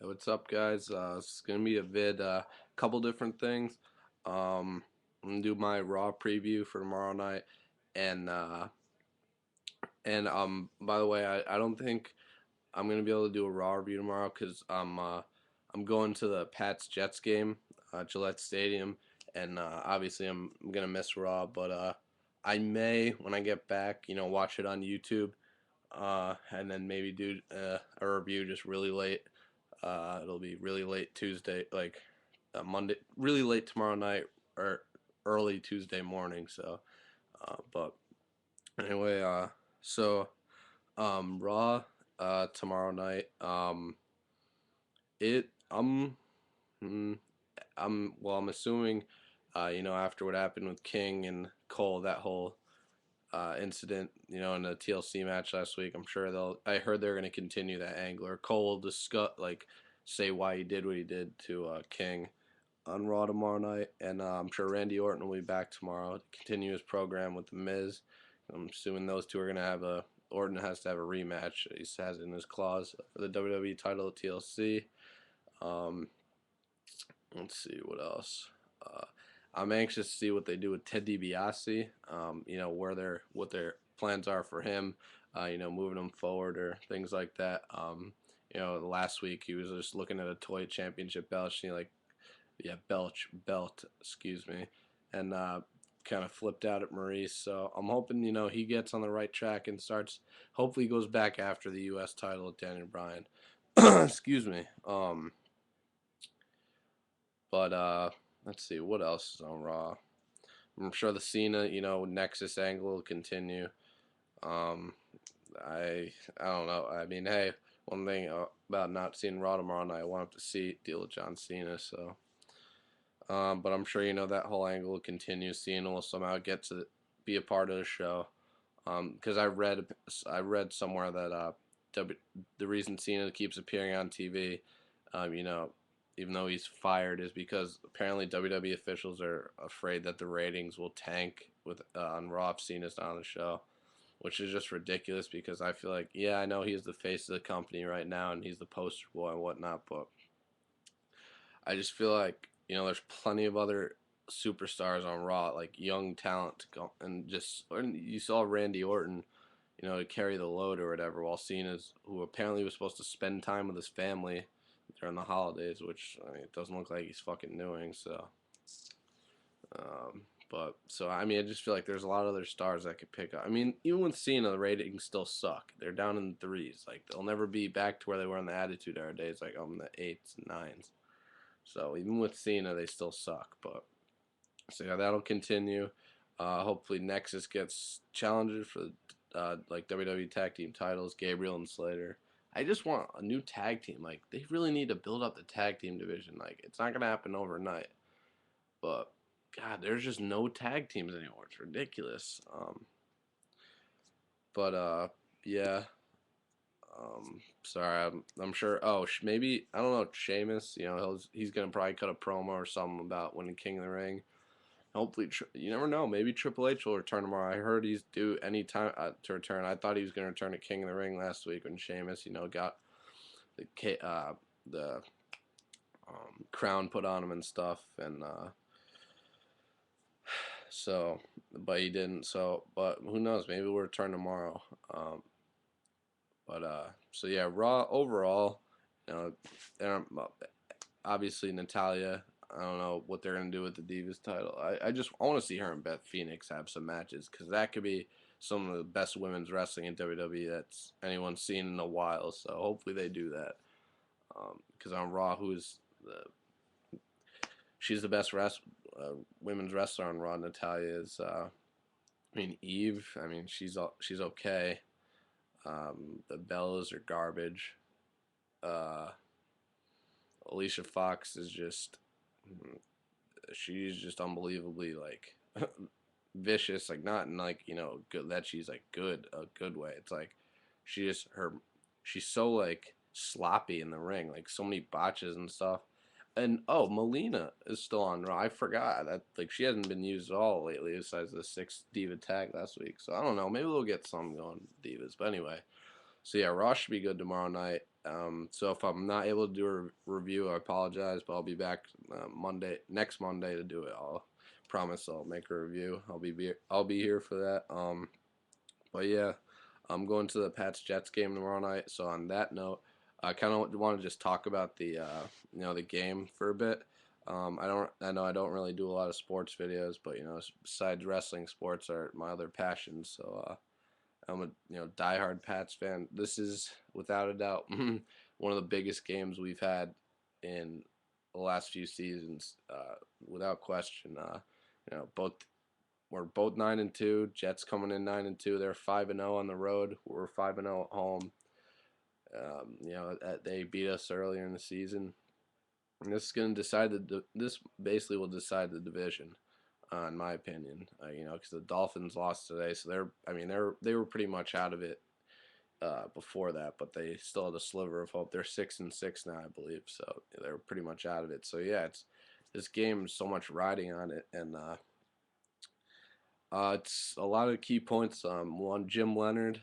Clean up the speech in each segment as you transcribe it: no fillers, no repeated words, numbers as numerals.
What's up, guys? It's gonna be a couple different things. I'm gonna do my Raw preview for tomorrow night, and by the way, I don't think I'm gonna be able to do a Raw review tomorrow because I'm going to the Pats Jets game, Gillette Stadium, and obviously I'm gonna miss Raw, but I may when I get back, watch it on YouTube, and then maybe do a review just really late. It'll be really late Tuesday, like Monday, really late tomorrow night or early Tuesday morning. So, but anyway, Raw, tomorrow night. It, mm, I'm assuming, after what happened with King and Cole, that whole incident, in the TLC match last week. I'm sure I heard they're going to continue that angle. Or Cole will discuss, like, say why he did what he did to King on Raw tomorrow night, and I'm sure Randy Orton will be back tomorrow to continue his program with The Miz. I'm assuming those two are going to have Orton has to have a rematch. He has in his clause for the WWE title at TLC. Um, let's see what else. Uh, I'm anxious to see what they do with Ted DiBiase. What their plans are for him. Moving him forward or things like that. Last week he was just looking at a toy championship belt. And belt. Excuse me, and kind of flipped out at Maurice. So I'm hoping he gets on the right track and starts. Hopefully, he goes back after the U.S. title with Daniel Bryan. Excuse me. But let's see what else is on Raw. I'm sure the Cena, Nexus angle will continue. Um, I don't know. I mean, hey, one thing about not seeing Raw tomorrow night, I want to see deal with John Cena. So, but I'm sure that whole angle will continue. Cena will somehow get to be a part of the show. Because I read somewhere that the reason Cena keeps appearing on TV, even though he's fired, is because apparently WWE officials are afraid that the ratings will tank with on Raw if Cena's not on the show, which is just ridiculous. Because I feel like, yeah, I know he's the face of the company right now and he's the poster boy and whatnot, but I just feel like there's plenty of other superstars on Raw, like young talent to go and you saw Randy Orton, to carry the load or whatever, while Cena's, who apparently was supposed to spend time with his family during the holidays, which I mean, it doesn't look like he's fucking doing. So, but so I mean, I just feel like there's a lot of other stars that could pick up. I mean, even with Cena, the ratings still suck. They're down in the threes. Like they'll never be back to where they were in the Attitude Era days, like on the eights and nines. So even with Cena, they still suck. But so yeah, that'll continue. Hopefully Nexus gets challenges for like WWE tag team titles, Gabriel and Slater. I just want a new tag team. Like they really need to build up the tag team division. Like it's not gonna happen overnight. But God, there's just no tag teams anymore. It's ridiculous. But yeah. Sorry, I'm sure. Oh, maybe I don't know. Sheamus, he's gonna probably cut a promo or something about winning King of the Ring. Hopefully, you never know. Maybe Triple H will return tomorrow. I heard he's due any time to return. I thought he was going to return to King of the Ring last week when Sheamus, got the crown put on him and stuff, and so, but he didn't. So, but who knows? Maybe we'll return tomorrow. So yeah, Raw overall, obviously Natalia. I don't know what they're gonna do with the Divas title. I want to see her and Beth Phoenix have some matches because that could be some of the best women's wrestling in WWE that's anyone's seen in a while. So hopefully they do that. Because on Raw, she's the best women's wrestler on Raw. Natalia is. I mean Eve. I mean she's okay. The Bellas are garbage. Uh, Alicia Fox is just she's just unbelievably like vicious, like not in like good that she's like a good way. It's like she's so like sloppy in the ring, like so many botches and stuff. And oh, Melina is still on Raw. I forgot that like she hasn't been used at all lately, besides the 6 diva tag last week. So I don't know. Maybe we'll get some going divas. But anyway, so yeah, Raw should be good tomorrow night. So if I'm not able to do a review, I apologize, but I'll be back next Monday to do it. I'll promise I'll make a review. I'll be here for that. But yeah, I'm going to the Pats Jets game tomorrow night. So on that note, I kind of want to just talk about the game for a bit. I know I don't really do a lot of sports videos, but besides wrestling, sports are my other passions. So I'm a diehard Pats fan. This is without a doubt one of the biggest games we've had in the last few seasons, without question. Both we're both 9-2. Jets coming in 9-2. They're 5-0 on the road. We're 5-0 at home. They beat us earlier in the season. And this is going to decide this basically will decide the division, in my opinion. Because the Dolphins lost today, so they were pretty much out of it before that, but they still had a sliver of hope. They're 6-6 now, I believe, so they're pretty much out of it. So yeah, this game is so much riding on it, and it's a lot of key points. One, Jim Leonard,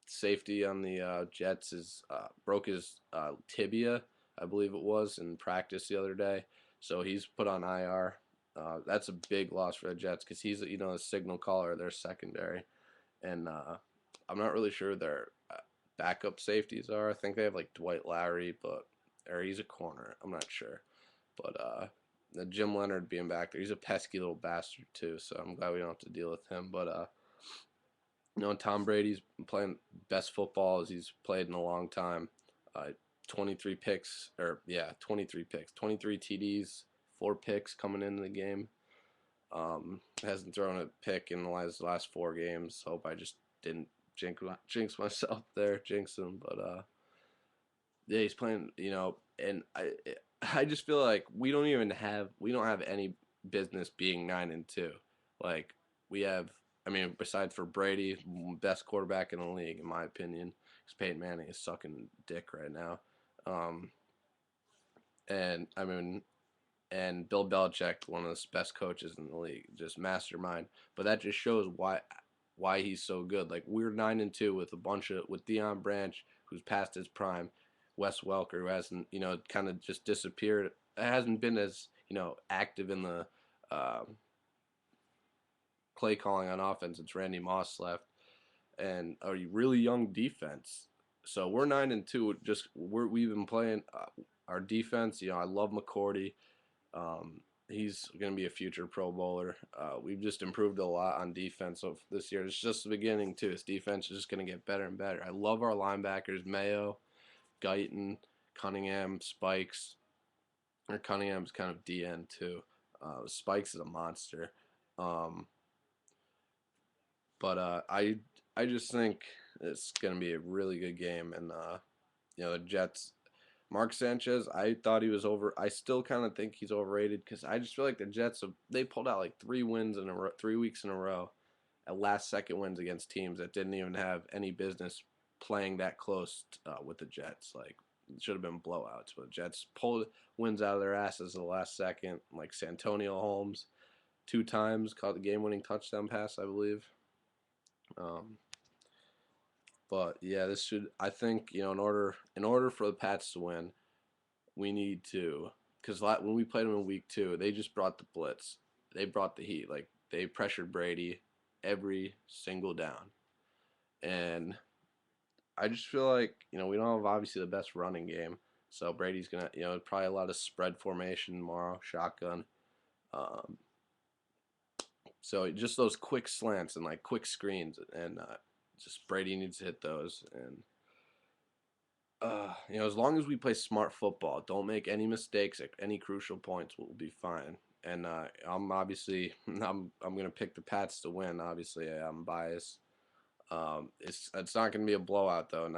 safety on the Jets, broke his tibia, I believe it was, in practice the other day. So he's put on IR. That's a big loss for the Jets because he's a signal caller, their secondary, and I'm not really sure their backup safeties are. I think they have like Dwight Lowry, or he's a corner. I'm not sure, but the Jim Leonard being back there, he's a pesky little bastard too. So I'm glad we don't have to deal with him. But Tom Brady's playing best football as he's played in a long time. 23 picks, 23 picks, 23 TDs, 4 picks coming into the game. Hasn't thrown a pick in the last 4 games. Hope I just didn't jinx myself there, jinx him. But yeah, he's playing. And I just feel like we don't have any business being 9-2. Like we have. I mean, besides for Brady, best quarterback in the league, in my opinion, because Peyton Manning is sucking dick right now. And I mean, and Bill Belichick, one of the best coaches in the league, just mastermind. But that just shows why he's so good. Like we're 9-2 with with Deion Branch, who's past his prime, Wes Welker, who hasn't kind of just disappeared. It hasn't been as active in the play calling on offense since Randy Moss left, and a really young defense. So we're 9-2. We've been playing our defense. I love McCourty. He's going to be a future Pro Bowler. We've just improved a lot on defense this year. It's just the beginning too. His defense is just going to get better and better. I love our linebackers: Mayo, Guyton, Cunningham, Spikes. Or Cunningham's kind of DN too. Spikes is a monster. But I just think it's going to be a really good game. And the Jets, Mark Sanchez, I thought he was over. I still kind of think he's overrated because I just feel like the Jets they pulled out like 3 wins in a row, 3 weeks in a row, at last second wins against teams that didn't even have any business playing that close with the Jets. Like it should have been blowouts, but the Jets pulled wins out of their asses at the last second. Like Santonio Holmes, 2 times caught the game-winning touchdown pass, I believe. But yeah, I think in order for the Pats to win, we need to, because when we played them in week 2, they just brought the blitz, they brought the heat, like they pressured Brady every single down, and I just feel like we don't have obviously the best running game, so Brady's gonna probably a lot of spread formation tomorrow, shotgun. Um, so just those quick slants and like quick screens, and just Brady needs to hit those. And as long as we play smart football, don't make any mistakes at any crucial points, we'll be fine. And I'm obviously I'm gonna pick the Pats to win. Obviously, I'm biased. It's not gonna be a blowout though,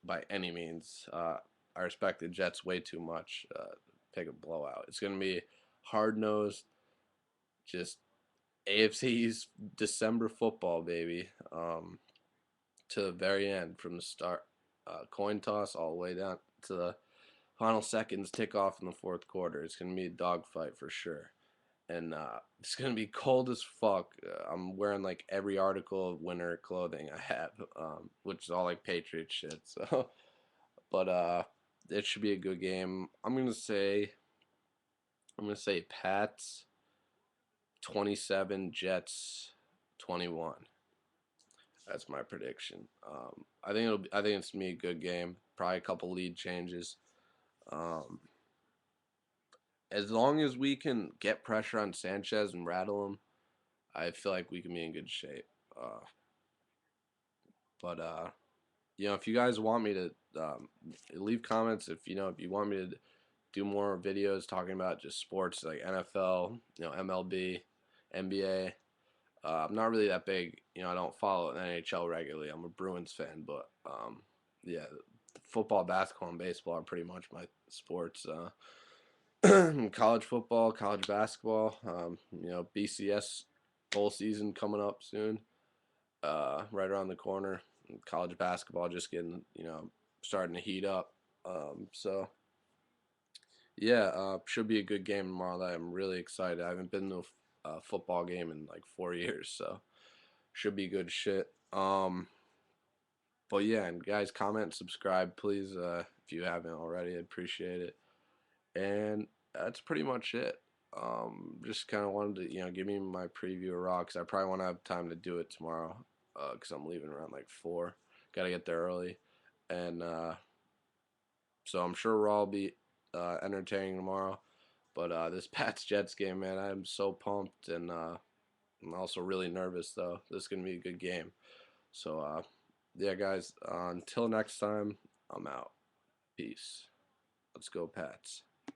by any means. I respect the Jets way too much. Pick a blowout. It's gonna be hard nosed, just AFC's December football, baby. To the very end, from the start, coin toss all the way down to the final seconds, tick off in the 4th quarter. It's going to be a dogfight for sure. and it's gonna be cold as fuck. I'm wearing like every article of winter clothing I have, which is all like Patriot shit. So, but it should be a good game. I'm gonna say Pats 27, Jets 21. That's my prediction. I think it's gonna be a good game. Probably a couple lead changes. Um, as long as we can get pressure on Sanchez and rattle him, I feel like we can be in good shape. Uh, but if you guys want me to leave comments, if you want me to do more videos talking about just sports like NFL, MLB, NBA. I'm not really that big. I don't follow the NHL regularly. I'm a Bruins fan, but yeah, football, basketball, and baseball are pretty much my sports. College football, college basketball. BCS bowl season coming up soon. Right around the corner. College basketball just getting starting to heat up. So yeah, should be a good game tomorrow. That I'm really excited. I haven't been to a football game in like 4 years, so should be good shit. But yeah, and guys, comment and subscribe, please, if you haven't already. I'd appreciate it. And that's pretty much it. Just kind of wanted to, give me my preview of Raw, 'cause I probably won't have time to do it tomorrow, 'cause I'm leaving around like 4. Gotta get there early, and so I'm sure Raw will be entertaining tomorrow. But this Pats Jets game, man, I'm so pumped, and I'm also really nervous though. This is gonna be a good game. So yeah, guys, until next time, I'm out. Peace. Let's go, Pats.